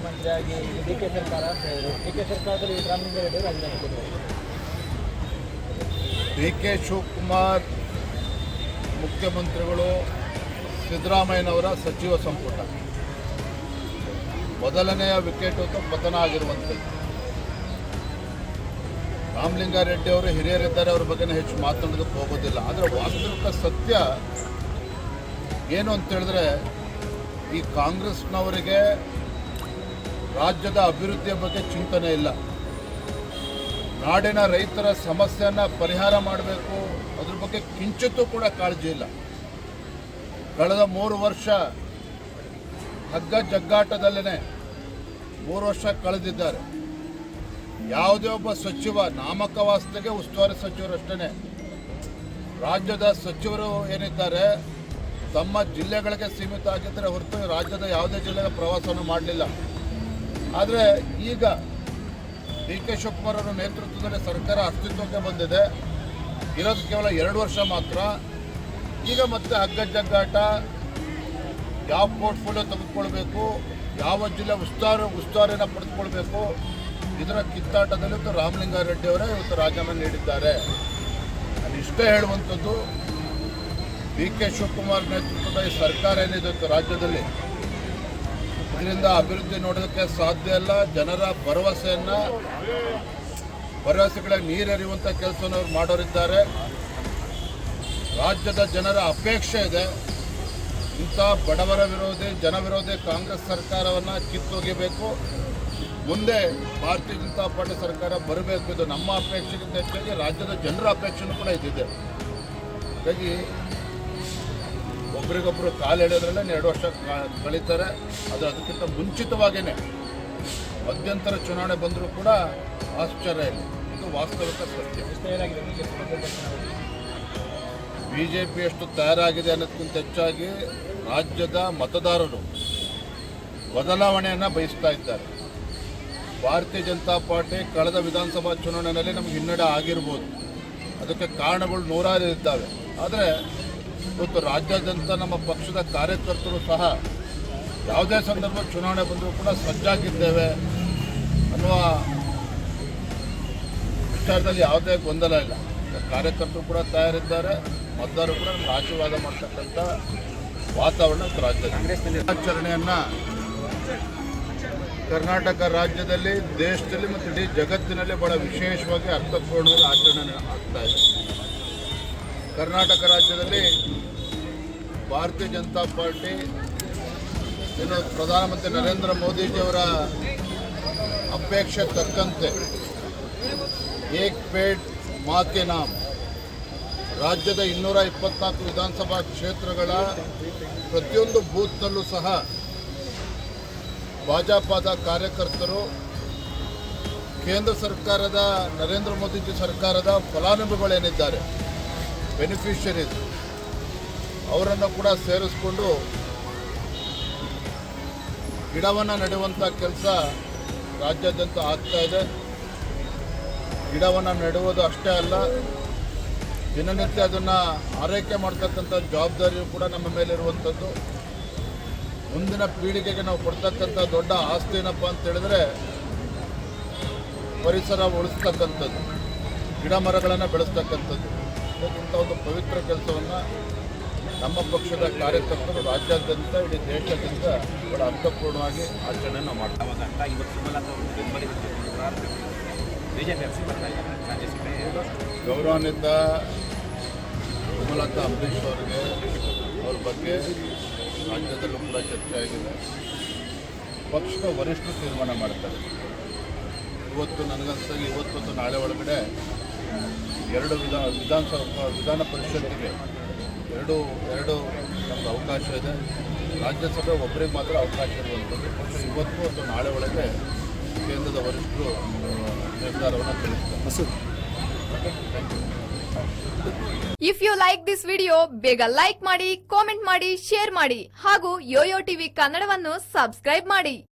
ಮುಖ್ಯಮಂತ್ರಿಯಾಗಿ ಡಿಕೆ ಸರ್ಕಾರ ಅಂತ ಹೇಳಿದ್ರು. ಡಿಕೆ ಸರ್ಕಾರದಲ್ಲಿ ರಾಮಲಿಂಗಾರೆಡ್ಡಿ ರಾಜೀನಾಮೆ ಕೊಟ್ಟಿದ್ದಾರೆ. ಡಿಕೆ ಶಿವಕುಮಾರ್ ಮುಖ್ಯಮಂತ್ರಿಗಳು, ಸಿದ್ದರಾಮಯ್ಯನವರ ಸಚಿವ ಸಂಪುಟ ಮೊದಲನೆಯ ವಿಕೆಟ್ ಪತನ ಆಗಿರುವಂಥದ್ದು. ರಾಮಲಿಂಗಾರೆಡ್ಡಿ ಅವರು ಹಿರಿಯರಿದ್ದಾರೆ, ಅವ್ರ ಬಗ್ಗೆ ಹೆಚ್ಚು ಮಾತನಾಡೋದಕ್ಕೆ ಹೋಗೋದಿಲ್ಲ. ಆದರೆ ವಾಸ್ತವಿಕ ಸತ್ಯ ಏನು ಅಂತ ಹೇಳಿದ್ರೆ, ಈ ಕಾಂಗ್ರೆಸ್ನವರಿಗೆ ರಾಜ್ಯದ ಅಭಿವೃದ್ಧಿಯ ಬಗ್ಗೆ ಚಿಂತನೆ ಇಲ್ಲ. ನಾಡಿನ ರೈತರ ಸಮಸ್ಯೆಯನ್ನು ಪರಿಹಾರ ಮಾಡಬೇಕು, ಅದ್ರ ಬಗ್ಗೆ ಕಿಂಚಿತ್ತೂ ಕೂಡ ಕಾಳಜಿ ಇಲ್ಲ. ಕಳೆದ 3 ವರ್ಷ ಹಗ್ಗ ಜಗ್ಗಾಟದಲ್ಲೇ 3 ವರ್ಷ ಕಳೆದಿದ್ದಾರೆ. ಯಾವುದೇ ಒಬ್ಬ ಸಚಿವ ನಾಮಕವಾಸ್ತೆಗೆ ಉಸ್ತುವಾರಿ ಸಚಿವರಷ್ಟೇ. ರಾಜ್ಯದ ಸಚಿವರು ಏನಿದ್ದಾರೆ ತಮ್ಮ ಜಿಲ್ಲೆಗಳಿಗೆ ಸೀಮಿತ ಆಗಿದ್ದರೆ ಹೊರತು ರಾಜ್ಯದ ಯಾವುದೇ ಜಿಲ್ಲೆಗೆ ಪ್ರವಾಸವನ್ನು ಮಾಡಲಿಲ್ಲ. ಆದರೆ ಈಗ ಡಿ ಕೆ ಶಿವಕುಮಾರ್ ಅವರ ನೇತೃತ್ವದಲ್ಲಿ ಸರ್ಕಾರ ಅಸ್ತಿತ್ವಕ್ಕೆ ಬಂದಿದೆ. ಇರೋದು ಕೇವಲ 2 ವರ್ಷ ಮಾತ್ರ. ಈಗ ಮತ್ತೆ ಹಗ್ಗ ಜಗ್ಗಾಟ, ಯಾವ ಪೋರ್ಟ್ಫೋಲಿಯೋ ತೆಗೆದುಕೊಳ್ಬೇಕು, ಯಾವ ಜಿಲ್ಲೆ ಉಸ್ತುವಾರಿಯನ್ನು ಪಡೆದುಕೊಳ್ಬೇಕು, ಇದರ ಕಿತ್ತಾಟದಲ್ಲಿ ರಾಮಲಿಂಗಾರೆಡ್ಡಿ ಅವರೇ ಇವತ್ತು ರಾಜೀನಾಮೆ ನೀಡಿದ್ದಾರೆ. ನಾನು ಇಷ್ಟೇ ಹೇಳುವಂಥದ್ದು, ಡಿ ಕೆ ಶಿವಕುಮಾರ್ ನೇತೃತ್ವದ ಈ ಸರ್ಕಾರ ಏನಿದೆ ರಾಜ್ಯದಲ್ಲಿ, ಇದರಿಂದ ಅಭಿವೃದ್ಧಿ ನೋಡೋದಕ್ಕೆ ಸಾಧ್ಯ ಇಲ್ಲ. ಜನರ ಭರವಸೆಗಳಿಗೆ ನೀರೆರಿಯುವಂಥ ಕೆಲಸವನ್ನು ಅವರು ಮಾಡೋರಿದ್ದಾರೆ. ರಾಜ್ಯದ ಜನರ ಅಪೇಕ್ಷೆ ಇದೆ, ಇಂಥ ಬಡವರ ವಿರೋಧಿ, ಜನ ವಿರೋಧಿ ಕಾಂಗ್ರೆಸ್ ಸರ್ಕಾರವನ್ನು ಕಿತ್ತೊಗೆಯಬೇಕು, ಮುಂದೆ ಭಾರತೀಯ ಜನತಾ ಪಾರ್ಟಿ ಸರ್ಕಾರ ಬರಬೇಕು. ಇದು ನಮ್ಮ ಅಪೇಕ್ಷೆಗಿಂತ ಹೆಚ್ಚಾಗಿ ರಾಜ್ಯದ ಜನರ ಅಪೇಕ್ಷೆನೂ ಕೂಡ ಇದ್ದಿದೆ. ಹಾಗಾಗಿ ಒಬ್ರಿಗೊಬ್ಬರು ಕಾಲು ಎಳೆಯೋದ್ರಲ್ಲೇ 2 ವರ್ಷ ಕಳೀತಾರೆ. ಅದು ಅದಕ್ಕಿಂತ ಮುಂಚಿತವಾಗಿಯೇ ಮಧ್ಯಂತರ ಚುನಾವಣೆ ಬಂದರೂ ಕೂಡ ಆಶ್ಚರ್ಯ ಇಲ್ಲ. ಇದು ವಾಸ್ತವಿಕ ಸತ್ಯ. ಬಿಜೆಪಿ ಎಷ್ಟು ತಯಾರಾಗಿದೆ ಅನ್ನೋದಕ್ಕಿಂತ ಹೆಚ್ಚಾಗಿ ರಾಜ್ಯದ ಮತದಾರರು ಬದಲಾವಣೆಯನ್ನು ಬಯಸ್ತಾ ಇದ್ದಾರೆ. ಭಾರತೀಯ ಜನತಾ ಪಾರ್ಟಿ ಕಳೆದ ವಿಧಾನಸಭಾ ಚುನಾವಣೆಯಲ್ಲಿ ನಮಗೆ ಹಿನ್ನಡೆ ಆಗಿರ್ಬೋದು, ಅದಕ್ಕೆ ಕಾರಣಗಳು ನೂರಾರು ಇದ್ದಾವೆ. ಆದರೆ ಇವತ್ತು ರಾಜ್ಯಾದ್ಯಂತ ನಮ್ಮ ಪಕ್ಷದ ಕಾರ್ಯಕರ್ತರು ಸಹ ಯಾವುದೇ ಸಂದರ್ಭ ಚುನಾವಣೆ ಬಂದರೂ ಕೂಡ ಸಜ್ಜಾಗಿದ್ದೇವೆ ಅನ್ನುವ ವಿಚಾರದಲ್ಲಿ ಯಾವುದೇ ಗೊಂದಲ ಇಲ್ಲ. ಕಾರ್ಯಕರ್ತರು ಕೂಡ ತಯಾರಿದ್ದಾರೆ, ಮತದಾರರು ಕೂಡ ನಮ್ಗೆ ಆಶೀರ್ವಾದ ಮಾಡ್ತಕ್ಕಂಥ ವಾತಾವರಣ ರಾಜ್ಯದಲ್ಲಿ. ಆಚರಣೆಯನ್ನು ಕರ್ನಾಟಕ ರಾಜ್ಯದಲ್ಲಿ, ದೇಶದಲ್ಲಿ ಮತ್ತು ಇಡೀ ಜಗತ್ತಿನಲ್ಲಿ ಬಹಳ ವಿಶೇಷವಾಗಿ ಅರ್ಥಪೂರ್ಣವಾಗಿ ಆಚರಣೆ ಆಗ್ತಾ ಇದೆ. ಕರ್ನಾಟಕ ರಾಜ್ಯದಲ್ಲಿ ಭಾರತೀಯ ಜನತಾ ಪಾರ್ಟಿ ಏನು ಪ್ರಧಾನಮಂತ್ರಿ ನರೇಂದ್ರ ಮೋದಿಜಿಯವರ ಅಪೇಕ್ಷೆ ತಕ್ಕಂತೆ ಏಕ್ ಪೇಡ್ ಮಾ ಕೆ ನಾಮ್ ರಾಜ್ಯದ 224 ವಿಧಾನಸಭಾ ಕ್ಷೇತ್ರಗಳ ಪ್ರತಿಯೊಂದು ಬೂತ್ನಲ್ಲೂ ಸಹ ಭಾಜಪದ ಕಾರ್ಯಕರ್ತರು ಕೇಂದ್ರ ಸರ್ಕಾರದ ನರೇಂದ್ರ ಮೋದಿಜಿ ಸರ್ಕಾರದ ಫಲಾನುಭವಿಗಳೇನಿದ್ದಾರೆ, ಬೆನಿಫಿಷರೀಸ್, ಅವರನ್ನು ಕೂಡ ಸೇರಿಸ್ಕೊಂಡು ಗಿಡವನ್ನು ನೆಡುವಂಥ ಕೆಲಸ ರಾಜ್ಯಾದ್ಯಂತ ಆಗ್ತಾ ಇದೆ. ಗಿಡವನ್ನು ನೆಡುವುದು ಅಷ್ಟೇ ಅಲ್ಲ, ದಿನನಿತ್ಯ ಅದನ್ನು ಆರೈಕೆ ಮಾಡ್ತಕ್ಕಂಥ ಜವಾಬ್ದಾರಿಯು ಕೂಡ ನಮ್ಮ ಮೇಲಿರುವಂಥದ್ದು. ಮುಂದಿನ ಪೀಳಿಗೆಗೆ ನಾವು ಕೊಡ್ತಕ್ಕಂಥ ದೊಡ್ಡ ಆಸ್ತಿ ಏನಪ್ಪ ಅಂತ ಹೇಳಿದ್ರೆ ಪರಿಸರ ಉಳಿಸ್ತಕ್ಕಂಥದ್ದು, ಗಿಡ ಮರಗಳನ್ನು ಬೆಳೆಸ್ತಕ್ಕಂಥದ್ದು. ಇಂಥ ಒಂದು ಪವಿತ್ರ ಕೆಲಸವನ್ನು ನಮ್ಮ ಪಕ್ಷದ ಕಾರ್ಯಕರ್ತರು ರಾಜ್ಯಾದ್ಯಂತ, ಇಡೀ ದೇಶಾದ್ಯಂತ ಬಹಳ ಅರ್ಥಪೂರ್ಣವಾಗಿ ಆಚರಣೆಯನ್ನು ಮಾಡ್ತಾರೆ. ಗೌರವಾನ್ವಿತ ಸುಮಲತಾ ಅಂಬರೀಷ್ ಅವರಿಗೆ, ಅವ್ರ ಬಗ್ಗೆ ರಾಜ್ಯದಲ್ಲೂ ಕೂಡ ಚರ್ಚೆ ಆಗಿದೆ. ಪಕ್ಷದ ವರಿಷ್ಠರು ತೀರ್ಮಾನ ಮಾಡ್ತಾರೆ. ಇವತ್ತು ನನಗನ್ಸಾಗಿ ಇವತ್ತು ಮತ್ತು ನಾಳೆ ಒಳಗಡೆ 2 ವಿಧಾನ ಪರಿಷತ್ತಿಗೆ ಎರಡು ನಮ್ಗೆ ಅವಕಾಶ ಇದೆ. ರಾಜ್ಯಸಭೆ ಒಬ್ಬರಿಗೆ ಮಾತ್ರ ಅವಕಾಶ ಇರುವಂಥದ್ದು. ಪಕ್ಷ ಇವತ್ತು ಮತ್ತು ನಾಳೆ ಒಳಗೆ ಕೇಂದ್ರದ ವರಿಷ್ಠರು ನಿರ್ಧಾರವನ್ನು ತಿಳಿಸ್ತಾರೆ. If you like this video, ಬೇಗ ಲೈಕ್ ಮಾಡಿ, ಕಾಮೆಂಟ್ ಮಾಡಿ, ಶೇರ್ ಮಾಡಿ ಹಾಗೂ ಯೋಯೋ ಟಿವಿ ಕನ್ನಡವನ್ನು ಸಬ್ಸ್ಕ್ರೈಬ್ ಮಾಡಿ.